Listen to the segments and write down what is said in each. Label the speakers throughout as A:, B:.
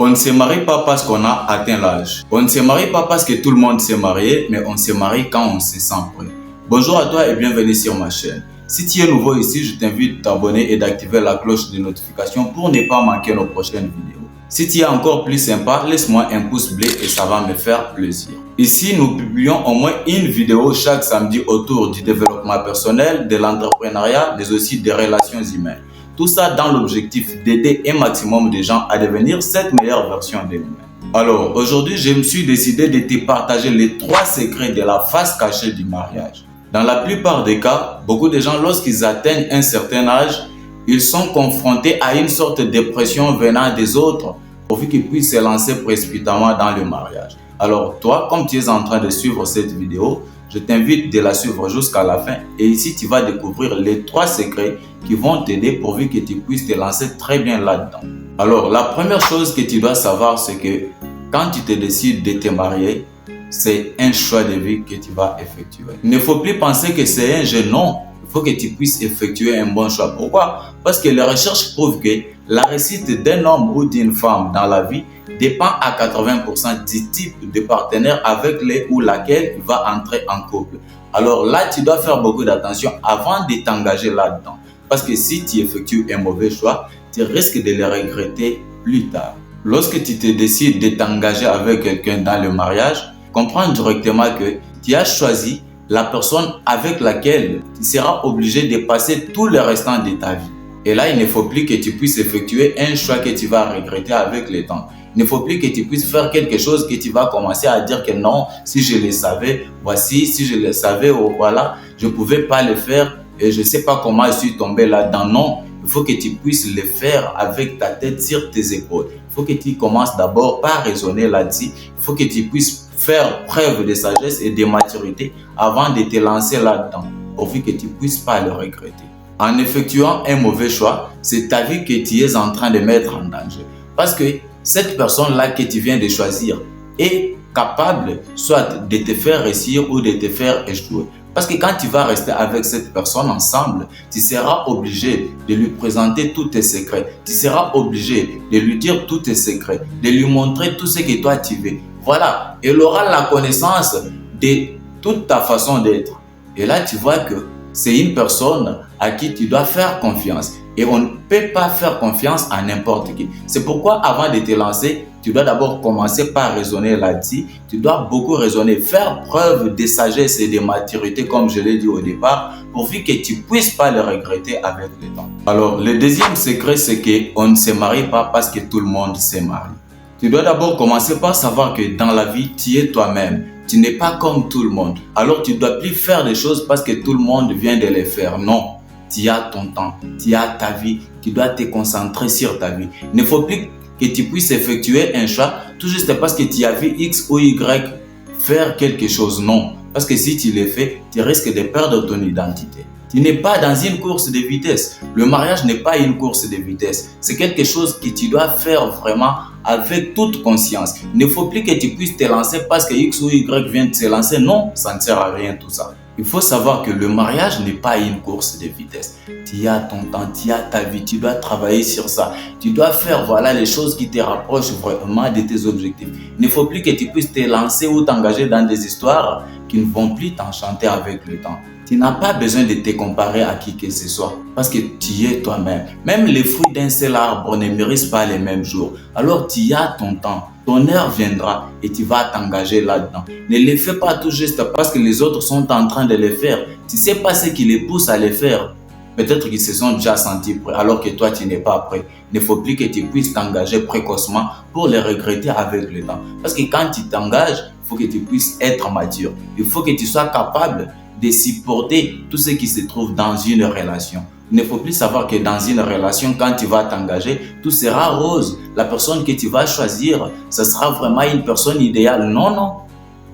A: On ne se marie pas parce qu'on a atteint l'âge. On ne se marie pas parce que tout le monde s'est marié, mais on se marie quand on se sent prêt. Bonjour à toi et bienvenue sur ma chaîne. Si tu es nouveau ici, je t'invite à t'abonner et d'activer la cloche de notification pour ne pas manquer nos prochaines vidéos. Si tu es encore plus sympa, laisse-moi un pouce bleu et ça va me faire plaisir. Ici, nous publions au moins une vidéo chaque samedi autour du développement personnel, de l'entrepreneuriat, mais aussi des relations humaines. Tout ça dans l'objectif d'aider un maximum de gens à devenir cette meilleure version d'eux-mêmes. Alors, aujourd'hui, je me suis décidé de te partager les 3 secrets de la face cachée du mariage. Dans la plupart des cas, beaucoup de gens, lorsqu'ils atteignent un certain âge, ils sont confrontés à une sorte de pression venant des autres pourvu qu'ils puissent se lancer précipitamment dans le mariage. Alors, toi, comme tu es en train de suivre cette vidéo, je t'invite de la suivre jusqu'à la fin et ici tu vas découvrir les 3 secrets qui vont t'aider pourvu que tu puisses te lancer très bien là-dedans. Alors la première chose que tu dois savoir, c'est que quand tu te décides de te marier, c'est un choix de vie que tu vas effectuer. Il ne faut plus penser que c'est un jeu, non. Il faut que tu puisses effectuer un bon choix. Pourquoi? Parce que les recherches prouvent que la réussite d'un homme ou d'une femme dans la vie dépend à 80% du type de partenaire avec les ou laquelle il va entrer en couple. Alors là, tu dois faire beaucoup d'attention avant de t'engager là-dedans. Parce que si tu effectues un mauvais choix, tu risques de le regretter plus tard. Lorsque tu te décides de t'engager avec quelqu'un dans le mariage, comprends directement que tu as choisi la personne avec laquelle tu seras obligé de passer tout le restant de ta vie. Et là, il ne faut plus que tu puisses effectuer un choix que tu vas regretter avec le temps. Il ne faut plus que tu puisses faire quelque chose que tu vas commencer à dire que non, si je le savais, voici, si je le savais, oh, voilà, je ne pouvais pas le faire et je ne sais pas comment je suis tombé là-dedans. Non, il faut que tu puisses le faire avec ta tête sur tes épaules. Il faut que tu commences d'abord par raisonner là-dessus. Il faut que tu puisses faire preuve de sagesse et de maturité avant de te lancer là-dedans, pourvu que tu ne puisses pas le regretter. En effectuant un mauvais choix, c'est ta vie que tu es en train de mettre en danger. Parce que cette personne-là que tu viens de choisir est capable soit de te faire réussir ou de te faire échouer. Parce que quand tu vas rester avec cette personne ensemble, tu seras obligé de lui présenter tous tes secrets. Tu seras obligé de lui dire tous tes secrets, de lui montrer tout ce que toi tu veux. Voilà, elle aura la connaissance de toute ta façon d'être. Et là, tu vois que c'est une personne à qui tu dois faire confiance. Et on ne peut pas faire confiance à n'importe qui. C'est pourquoi avant de te lancer, tu dois d'abord commencer par raisonner là-dessus. Tu dois beaucoup raisonner, faire preuve de sagesse et de maturité, comme je l'ai dit au départ, pourvu que tu ne puisses pas le regretter avec le temps. Alors, le deuxième secret, c'est qu'on ne se marie pas parce que tout le monde se marie. Tu dois d'abord commencer par savoir que dans la vie, tu es toi-même. Tu n'es pas comme tout le monde. Alors, tu ne dois plus faire des choses parce que tout le monde vient de les faire. Non. Tu as ton temps, tu as ta vie, tu dois te concentrer sur ta vie. Il ne faut plus que tu puisses effectuer un choix tout juste parce que tu as vu X ou Y faire quelque chose. Non. Parce que si tu le fais, tu risques de perdre ton identité. Tu n'es pas dans une course de vitesse. Le mariage n'est pas une course de vitesse. C'est quelque chose que tu dois faire vraiment avec toute conscience. Il ne faut plus que tu puisses te lancer parce que X ou Y vient de se lancer. Non, ça ne sert à rien tout ça. Il faut savoir que le mariage n'est pas une course de vitesse. Tu as ton temps, tu as ta vie, tu dois travailler sur ça. Tu dois faire voilà les choses qui te rapprochent vraiment de tes objectifs. Il ne faut plus que tu puisses te lancer ou t'engager dans des histoires qui ne vont plus t'enchanter avec le temps. Tu n'as pas besoin de te comparer à qui que ce soit parce que tu es toi-même. Même les fruits d'un seul arbre ne mûrissent pas les mêmes jours. Alors tu as ton temps. Ton heure viendra et tu vas t'engager là-dedans. Ne le fais pas tout juste parce que les autres sont en train de le faire. Tu ne sais pas ce qui les pousse à le faire. Peut-être qu'ils se sont déjà sentis prêts alors que toi tu n'es pas prêt. Il ne faut plus que tu puisses t'engager précocement pour les regretter avec le temps. Parce que quand tu t'engages, il faut que tu puisses être mature. Il faut que tu sois capable de supporter tout ce qui se trouve dans une relation. Il ne faut plus savoir que dans une relation, quand tu vas t'engager, tout sera rose. La personne que tu vas choisir, ce sera vraiment une personne idéale. Non, non.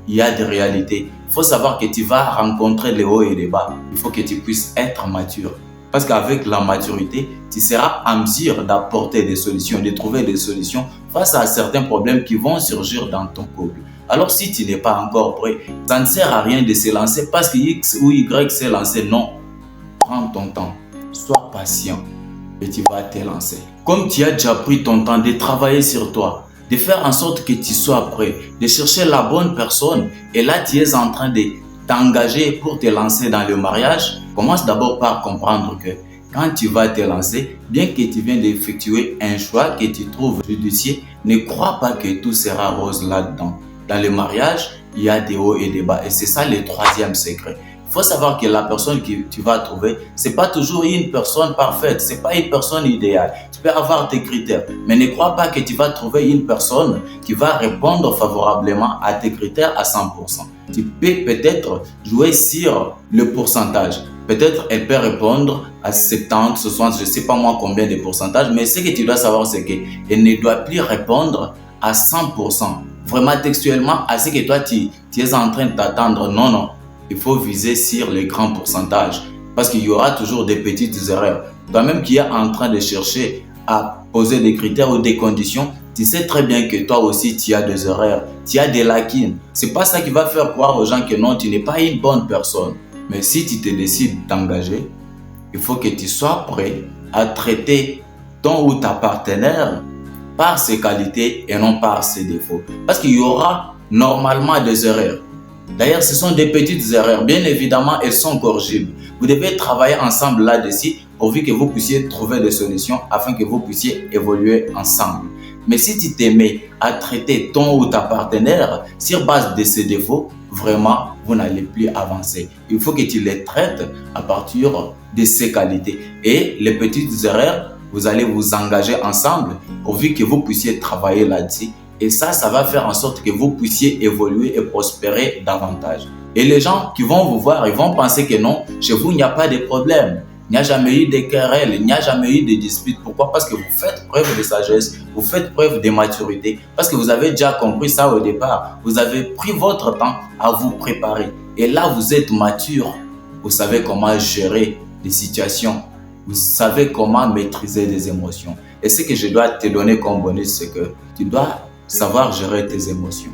A: Il y a des réalités. Il faut savoir que tu vas rencontrer les hauts et les bas. Il faut que tu puisses être mature. Parce qu'avec la maturité, tu seras en mesure d'apporter des solutions, de trouver des solutions face à certains problèmes qui vont surgir dans ton couple. Alors si tu n'es pas encore prêt, ça ne sert à rien de se lancer parce que X ou Y s'est lancé. Non. Prends ton temps. Sois patient et tu vas te lancer. Comme tu as déjà pris ton temps de travailler sur toi, de faire en sorte que tu sois prêt, de chercher la bonne personne. Et là, tu es en train de t'engager pour te lancer dans le mariage. Commence d'abord par comprendre que quand tu vas te lancer, bien que tu viens d'effectuer un choix que tu trouves judicieux, ne crois pas que tout sera rose là-dedans. Dans le mariage, il y a des hauts et des bas. Et c'est ça le troisième secret. Il faut savoir que la personne que tu vas trouver, c'est pas toujours une personne parfaite, c'est pas une personne idéale. Tu peux avoir tes critères, mais ne crois pas que tu vas trouver une personne qui va répondre favorablement à tes critères à 100%. Tu peux peut-être jouer sur le pourcentage. Peut-être elle peut répondre à 70, 60, je ne sais pas moi combien de pourcentage, mais ce que tu dois savoir, c'est qu'elle ne doit plus répondre à 100%. Vraiment textuellement, à ce que toi tu es en train de t'attendre. Non, non. Il faut viser sur les grands pourcentages parce qu'il y aura toujours des petites erreurs. Toi-même qui es en train de chercher à poser des critères ou des conditions, tu sais très bien que toi aussi tu as des erreurs, tu as des lacunes. C'est pas ça qui va faire croire aux gens que non, tu n'es pas une bonne personne. Mais si tu te décides d'engager, il faut que tu sois prêt à traiter ton ou ta partenaire par ses qualités et non par ses défauts. Parce qu'il y aura normalement des erreurs. D'ailleurs, ce sont des petites erreurs. Bien évidemment, elles sont corrigibles. Vous devez travailler ensemble là-dessus pourvu que vous puissiez trouver des solutions afin que vous puissiez évoluer ensemble. Mais si tu te mets à traiter ton ou ta partenaire sur base de ses défauts, vraiment, vous n'allez plus avancer. Il faut que tu les traites à partir de ses qualités. Et les petites erreurs, vous allez vous engager ensemble pourvu que vous puissiez travailler là-dessus. Et ça va faire en sorte que vous puissiez évoluer et prospérer davantage. Et les gens qui vont vous voir, ils vont penser que non, chez vous, il n'y a pas de problème. Il n'y a jamais eu de querelles, il n'y a jamais eu de disputes. Pourquoi? Parce que vous faites preuve de sagesse, vous faites preuve de maturité. Parce que vous avez déjà compris ça au départ. Vous avez pris votre temps à vous préparer. Et là, vous êtes mature. Vous savez comment gérer les situations. Vous savez comment maîtriser des émotions. Et ce que je dois te donner comme bonus, c'est que tu dois savoir gérer tes émotions.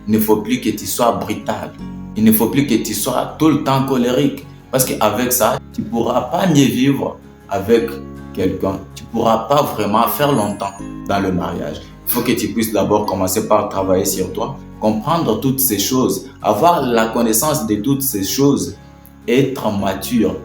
A: Il ne faut plus que tu sois brutal. Il ne faut plus que tu sois tout le temps colérique. Parce qu'avec ça, tu ne pourras pas mieux vivre avec quelqu'un. Tu ne pourras pas vraiment faire longtemps dans le mariage. Il faut que tu puisses d'abord commencer par travailler sur toi, comprendre toutes ces choses, avoir la connaissance de toutes ces choses, être mature.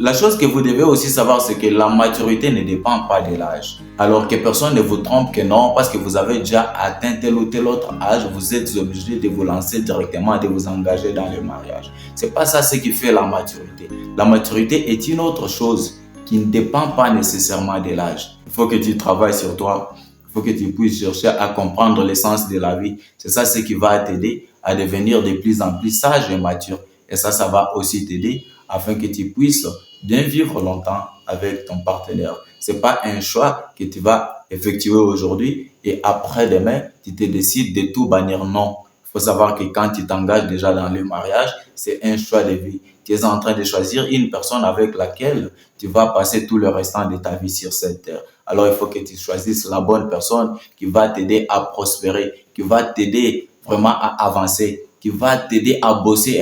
A: La chose que vous devez aussi savoir, c'est que la maturité ne dépend pas de l'âge. Alors que personne ne vous trompe que non, parce que vous avez déjà atteint tel ou tel autre âge, vous êtes obligé de vous lancer directement, de vous engager dans le mariage. C'est pas ça ce qui fait la maturité. La maturité est une autre chose qui ne dépend pas nécessairement de l'âge. Il faut que tu travailles sur toi. Il faut que tu puisses chercher à comprendre l'essence de la vie. C'est ça ce qui va t'aider à devenir de plus en plus sage et mature. Et ça va aussi t'aider afin que tu puisses bien vivre longtemps avec ton partenaire. C'est pas un choix que tu vas effectuer aujourd'hui et après-demain, tu te décides de tout bannir. Non. Il faut savoir que quand tu t'engages déjà dans le mariage, c'est un choix de vie. Tu es en train de choisir une personne avec laquelle tu vas passer tout le restant de ta vie sur cette terre. Alors, il faut que tu choisisses la bonne personne qui va t'aider à prospérer, qui va t'aider vraiment à avancer, qui va t'aider à bosser,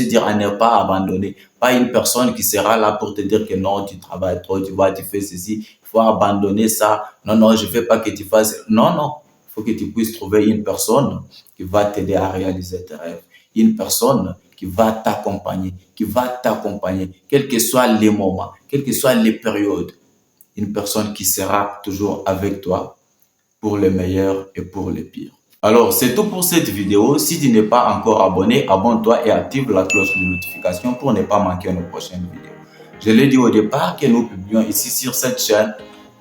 A: dire à ne pas abandonner. Pas une personne qui sera là pour te dire que non, tu travailles trop, tu fais ceci, il faut abandonner ça. Non, non, je ne veux pas que tu fasses. Non, non. Il faut que tu puisses trouver une personne qui va t'aider à réaliser tes rêves. Une personne qui va t'accompagner, quels que soient les moments, quelles que soient les périodes. Une personne qui sera toujours avec toi pour le meilleur et pour le pire. Alors, c'est tout pour cette vidéo. Si tu n'es pas encore abonné, abonne-toi et active la cloche de notification pour ne pas manquer nos prochaines vidéos. Je l'ai dit au départ que nous publions ici sur cette chaîne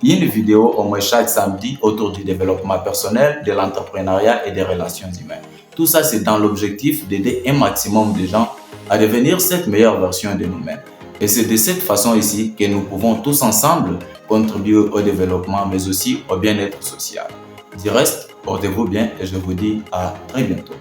A: une vidéo au moins chaque samedi autour du développement personnel, de l'entrepreneuriat et des relations humaines. Tout ça, c'est dans l'objectif d'aider un maximum de gens à devenir cette meilleure version de nous-mêmes. Et c'est de cette façon ici que nous pouvons tous ensemble contribuer au développement, mais aussi au bien-être social. Du reste, portez-vous bien et je vous dis à très bientôt.